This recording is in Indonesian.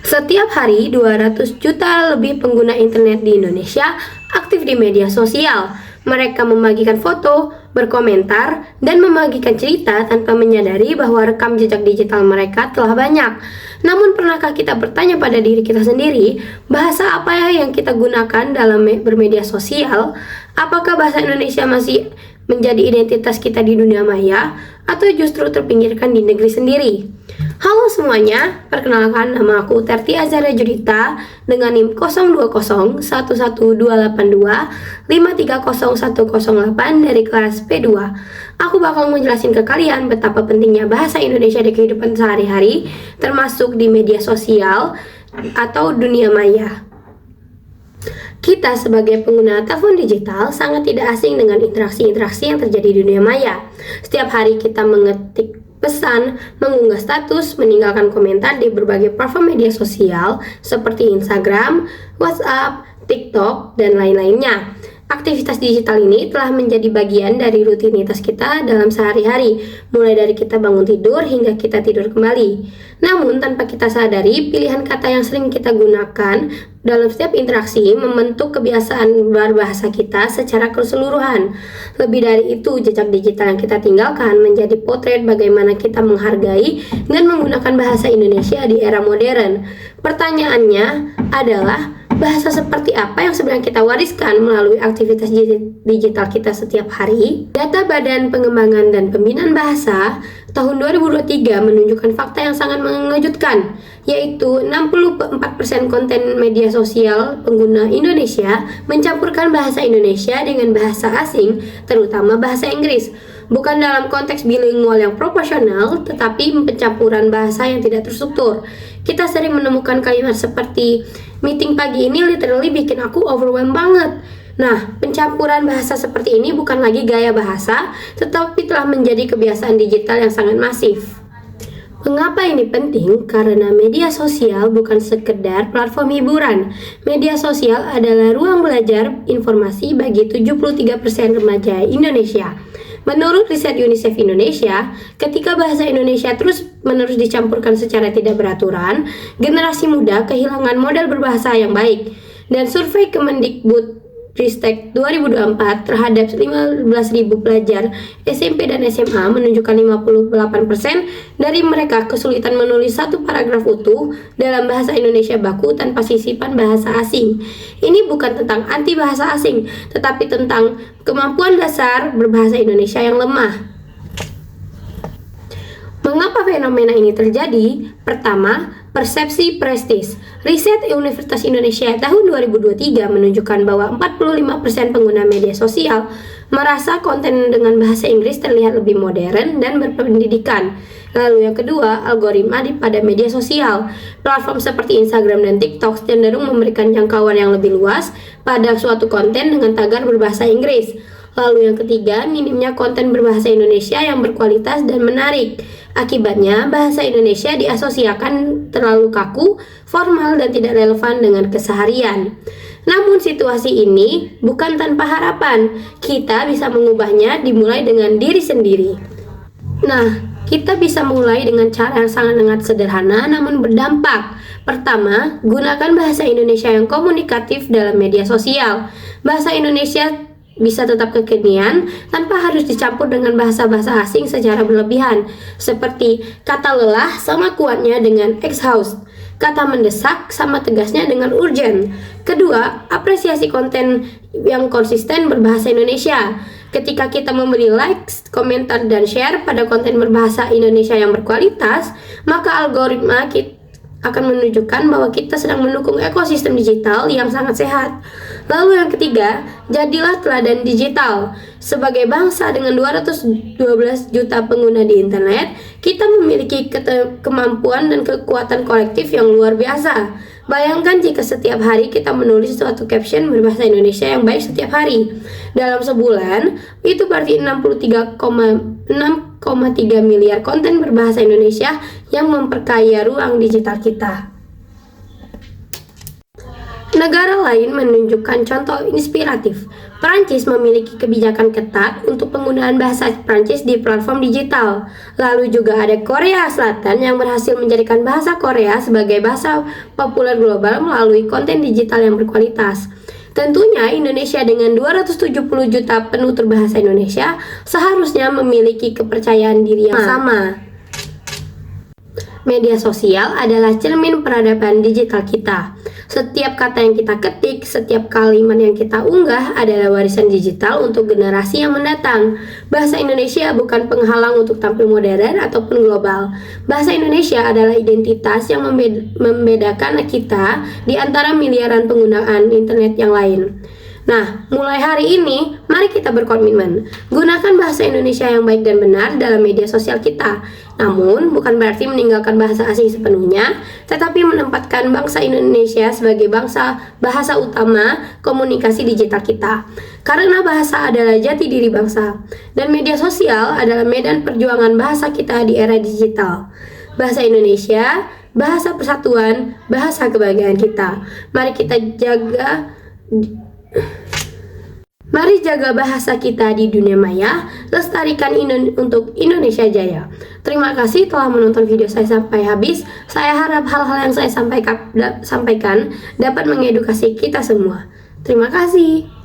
Setiap hari 200 juta lebih pengguna internet di Indonesia aktif di media sosial. Mereka membagikan foto, berkomentar, dan membagikan cerita tanpa menyadari bahwa rekam jejak digital mereka telah banyak. Namun pernahkah kita bertanya pada diri kita sendiri, bahasa apa yang kita gunakan dalam bermedia sosial? Apakah bahasa Indonesia masih menjadi identitas kita di dunia maya, atau justru terpinggirkan di negeri sendiri? Halo semuanya, perkenalkan nama aku Terti Azara Judita dengan NIM 02011282530108 dari kelas P2. Aku bakal menjelasin ke kalian betapa pentingnya bahasa Indonesia di kehidupan sehari-hari, termasuk di media sosial atau dunia maya. Kita sebagai pengguna telepon digital sangat tidak asing dengan interaksi-interaksi yang terjadi di dunia maya. Setiap hari kita mengetik pesan, mengunggah status, meninggalkan komentar di berbagai platform media sosial seperti Instagram, WhatsApp, TikTok, dan lain-lainnya. Aktivitas digital ini telah menjadi bagian dari rutinitas kita dalam sehari-hari, mulai dari kita bangun tidur hingga kita tidur kembali. Namun, tanpa kita sadari, pilihan kata yang sering kita gunakan dalam setiap interaksi membentuk kebiasaan berbahasa kita secara keseluruhan. Lebih dari itu, jejak digital yang kita tinggalkan menjadi potret bagaimana kita menghargai dan menggunakan bahasa Indonesia di era modern. Pertanyaannya adalah, bahasa seperti apa yang sebenarnya kita wariskan melalui aktivitas digital kita setiap hari? Data Badan Pengembangan dan Pembinaan Bahasa tahun 2023 menunjukkan fakta yang sangat mengejutkan, yaitu 64% konten media sosial pengguna Indonesia mencampurkan bahasa Indonesia dengan bahasa asing, terutama bahasa Inggris. Bukan dalam konteks bilingual yang proporsional, tetapi pencampuran bahasa yang tidak terstruktur. Kita sering menemukan kalimat seperti, meeting pagi ini literally bikin aku overwhelmed banget. Nah, pencampuran bahasa seperti ini bukan lagi gaya bahasa, tetapi telah menjadi kebiasaan digital yang sangat masif. Mengapa ini penting? Karena media sosial bukan sekedar platform hiburan. Media sosial adalah ruang belajar informasi bagi 73% remaja Indonesia. Menurut riset UNICEF Indonesia, ketika bahasa Indonesia terus-menerus dicampurkan secara tidak beraturan, generasi muda kehilangan modal berbahasa yang baik. Dan survei Kemendikbud Ristek 2024 terhadap 15.000 pelajar SMP dan SMA menunjukkan 58% dari mereka kesulitan menulis satu paragraf utuh dalam bahasa Indonesia baku tanpa sisipan bahasa asing. Ini bukan tentang anti bahasa asing, tetapi tentang kemampuan dasar berbahasa Indonesia yang lemah. Mengapa fenomena ini terjadi? Pertama, persepsi prestis. Riset Universitas Indonesia tahun 2023 menunjukkan bahwa 45% pengguna media sosial merasa konten dengan bahasa Inggris terlihat lebih modern dan berpendidikan. Lalu yang kedua, algoritma pada media sosial. Platform seperti Instagram dan TikTok cenderung memberikan jangkauan yang lebih luas pada suatu konten dengan tagar berbahasa Inggris. Lalu yang ketiga, minimnya konten berbahasa Indonesia yang berkualitas dan menarik. Akibatnya, bahasa Indonesia diasosiasikan terlalu kaku, formal, dan tidak relevan dengan keseharian. Namun situasi ini bukan tanpa harapan. Kita bisa mengubahnya dimulai dengan diri sendiri. Nah, kita bisa mulai dengan cara yang sangat sederhana namun berdampak. Pertama, gunakan bahasa Indonesia yang komunikatif dalam media sosial. Bahasa Indonesia bisa tetap kekinian tanpa harus dicampur dengan bahasa-bahasa asing secara berlebihan, seperti kata lelah sama kuatnya dengan exhaust, kata mendesak sama tegasnya dengan urgent. Kedua, apresiasi konten yang konsisten berbahasa Indonesia. Ketika kita memberi likes, komentar, dan share pada konten berbahasa Indonesia yang berkualitas, maka algoritma kita akan menunjukkan bahwa kita sedang mendukung ekosistem digital yang sangat sehat. Lalu yang ketiga, jadilah teladan digital. Sebagai bangsa dengan 212 juta pengguna di internet, kita memiliki kemampuan dan kekuatan kolektif yang luar biasa. Bayangkan jika setiap hari kita menulis suatu caption berbahasa Indonesia yang baik setiap hari. Dalam sebulan, itu berarti 6,3 miliar konten berbahasa Indonesia yang memperkaya ruang digital kita. Negara lain menunjukkan contoh inspiratif. Perancis memiliki kebijakan ketat untuk penggunaan bahasa Perancis di platform digital. Lalu juga ada Korea Selatan yang berhasil menjadikan bahasa Korea sebagai bahasa populer global melalui konten digital yang berkualitas. Tentunya Indonesia dengan 270 juta penutur bahasa Indonesia seharusnya memiliki kepercayaan diri yang sama. Media sosial adalah cermin peradaban digital kita. Setiap kata yang kita ketik, setiap kalimat yang kita unggah adalah warisan digital untuk generasi yang mendatang. Bahasa Indonesia bukan penghalang untuk tampil modern ataupun global. Bahasa Indonesia adalah identitas yang membedakan kita di antara miliaran penggunaan internet yang lain. Nah, mulai hari ini, mari kita berkomitmen. Gunakan bahasa Indonesia yang baik dan benar dalam media sosial kita. Namun, bukan berarti meninggalkan bahasa asing sepenuhnya, tetapi menempatkan bangsa Indonesia sebagai bahasa utama komunikasi digital kita. Karena bahasa adalah jati diri bangsa, dan media sosial adalah medan perjuangan bahasa kita di era digital. Bahasa Indonesia, bahasa persatuan, bahasa kebahagiaan kita. Mari jaga bahasa kita di dunia maya, lestarikan untuk Indonesia Jaya. Terima kasih telah menonton video saya sampai habis. Saya harap hal-hal yang saya sampaikan dapat mengedukasi kita semua. Terima kasih.